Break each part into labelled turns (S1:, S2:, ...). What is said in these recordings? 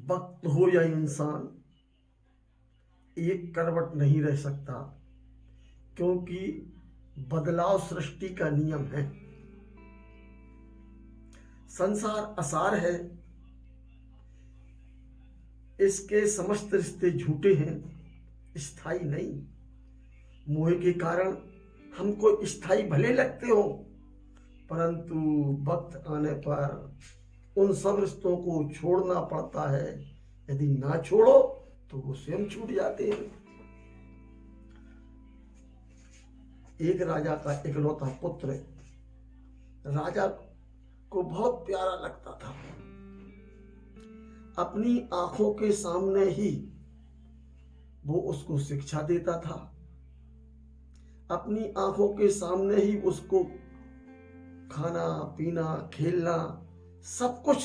S1: वक्त हो या इंसान, एक करवट नहीं रह सकता, क्योंकि बदलाव सृष्टि का नियम है। संसार असार है, इसके समस्त रिश्ते झूठे हैं, स्थायी नहीं। मोह के कारण हमको स्थायी भले लगते हो, परंतु वक्त आने पर उन सब रिश्तों को छोड़ना पड़ता है। यदि ना छोड़ो तो वो स्वयं छूट जाते हैं। एक राजा का इकलौता पुत्र राजा को बहुत प्यारा लगता था। अपनी आंखों के सामने ही वो उसको शिक्षा देता था, अपनी आंखों के सामने ही उसको खाना पीना खेलना सब कुछ,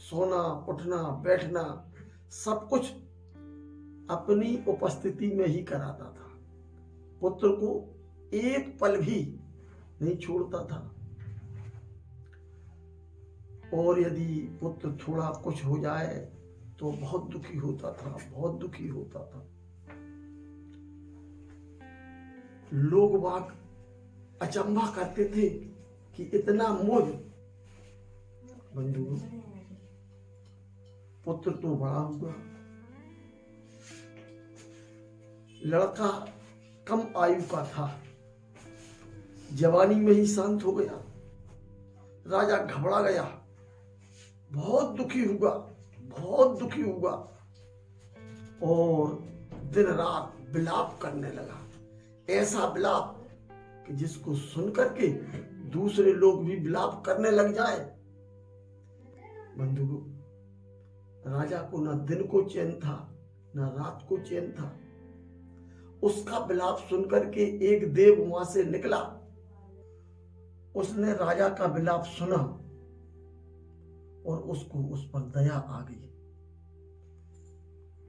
S1: सोना उठना बैठना सब कुछ अपनी उपस्थिति में ही कराता था। पुत्र को एक पल भी नहीं छोड़ता था, और यदि पुत्र थोड़ा कुछ हो जाए तो बहुत दुखी होता था, बहुत दुखी होता था। लोग बाग अचंभा करते थे कि इतना मोह। बंधु, पुत्र तो बड़ा हुआ, लड़का कम आयु का था, जवानी में ही शांत हो गया। राजा घबरा गया, बहुत दुखी हुआ, बहुत दुखी हुआ, और दिन रात विलाप करने लगा। ऐसा विलाप कि जिसको सुन करके दूसरे लोग भी विलाप करने लग जाए। बंधुओं, राजा को न दिन को चैन था, न रात को चैन था। उसका विलाप सुनकर के एक देव वहां से निकला। उसने राजा का विलाप सुना और उसको उस पर दया आ गई।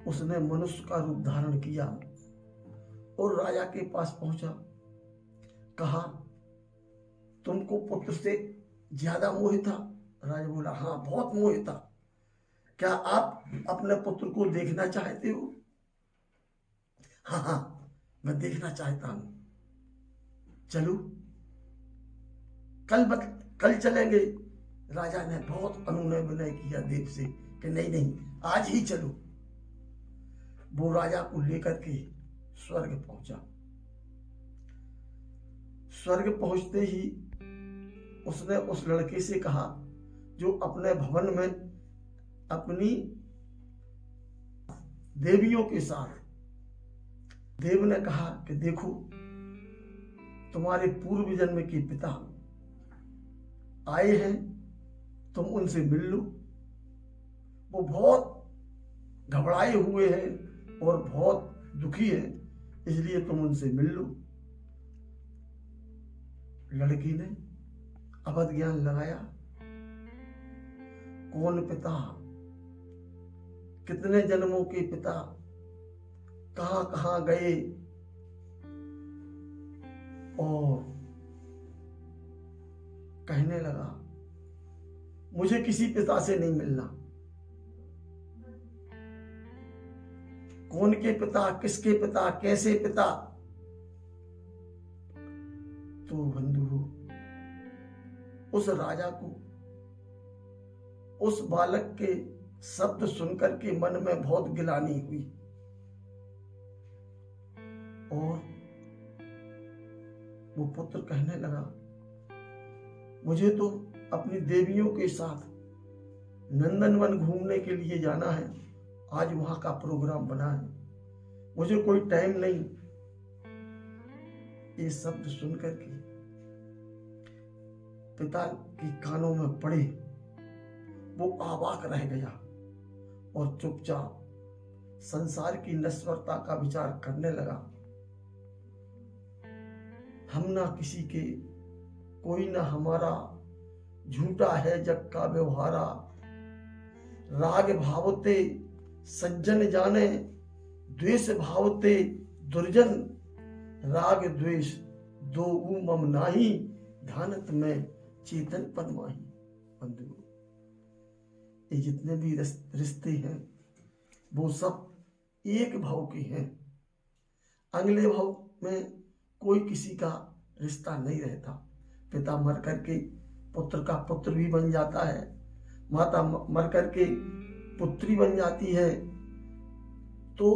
S1: उसने मनुष्य का रूप धारण किया और राजा के पास पहुंचा। कहा, तुमको पुत्र से ज्यादा मोह था? राजा बोला, हाँ बहुत मोह था। क्या आप अपने पुत्र को देखना चाहते हो? हाँ हाँ, मैं देखना चाहता हूं। चलो कल चलेंगे। राजा ने बहुत अनुनय विनय किया देव से कि नहीं नहीं, आज ही चलो। वो राजा को लेकर के स्वर्ग पहुंचा। स्वर्ग पहुंचते ही उसने उस लड़के से कहा जो अपने भवन में अपनी देवियों के साथ। देव ने कहा कि देखो, तुम्हारे पूर्व जन्म के पिता आए हैं, तुम उनसे मिल लो। वो बहुत घबराए हुए हैं और बहुत दुखी हैं, इसलिए तुम उनसे मिल लो। लड़की ने अबध ज्ञान लगाया। कौन पिता, कितने जन्मों के पिता, कहां कहां गए, और कहने लगा, मुझे किसी पिता से नहीं मिलना। कौन के पिता, किसके पिता, कैसे पिता? तो बंधु, उस राजा को उस बालक के शब्द सुनकर के मन में बहुत गिलानी हुई, और वो पुत्र कहने लगा, मुझे तो अपनी देवियों के साथ नंदनवन घूमने के लिए जाना है। आज वहां का प्रोग्राम बना है, मुझे कोई टाइम नहीं। ये शब्द सुनकर के पिता के कानों में पड़े। वो अवाक रह गया और चुपचाप संसार की नश्वरता का विचार करने लगा। हम ना किसी के, कोई ना हमारा, झूठा है जग का व्यवहारा। राग भावते सज्जन जाने, द्वेष भावते दुर्जन। राग द्वेष दो मम नाही, ध्यानत में चेतन पन माही। बंधु, ये जितने भी रिश्ते हैं वो सब एक भाव के हैं। अगले भाव में कोई किसी का रिश्ता नहीं रहता। पिता मर करके पुत्र का पुत्र भी बन जाता है, माता मर करके पुत्री बन जाती है। तो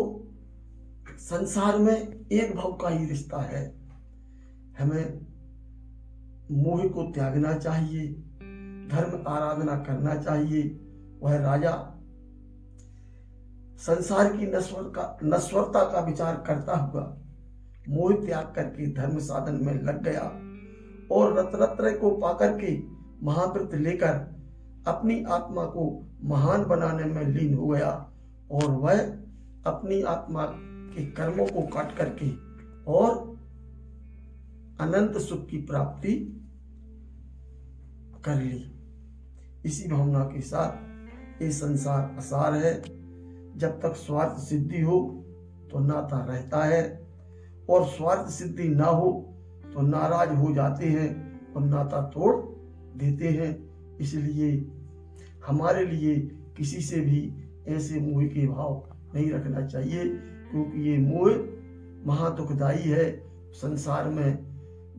S1: संसार में एक भाव का ही रिश्ता है। हमें मोह को त्यागना चाहिए, धर्म आराधना करना चाहिए। वह राजा संसार की नश्वरता का विचार करता हुआ मोह त्याग करके धर्म साधन में लग गया और रत्नत्रय को पाकर के महाव्रत लेकर अपनी आत्मा को महान बनाने में लीन हो गया और वह अपनी आत्मा के कर्मों को काट करके और अनंत सुख की प्राप्ति कर ली। इसी भावना के साथ ये संसार असार है। जब तक स्वार्थ सिद्धि हो तो नाता रहता है और स्वार्थ सिद्धि ना हो तो नाराज हो जाते हैं और नाता तोड़ देते हैं। इसलिए हमारे लिए किसी से भी ऐसे मोह के भाव नहीं रखना चाहिए, क्योंकि ये मोह महादुखदायी है, संसार में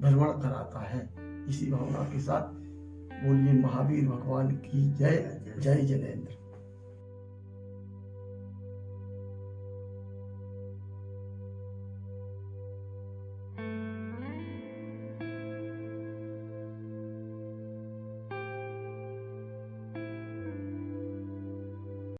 S1: भ्रमण कराता है। इसी भावना के साथ बोलिए महावीर भगवान की जय। जय जिनेन्द्र।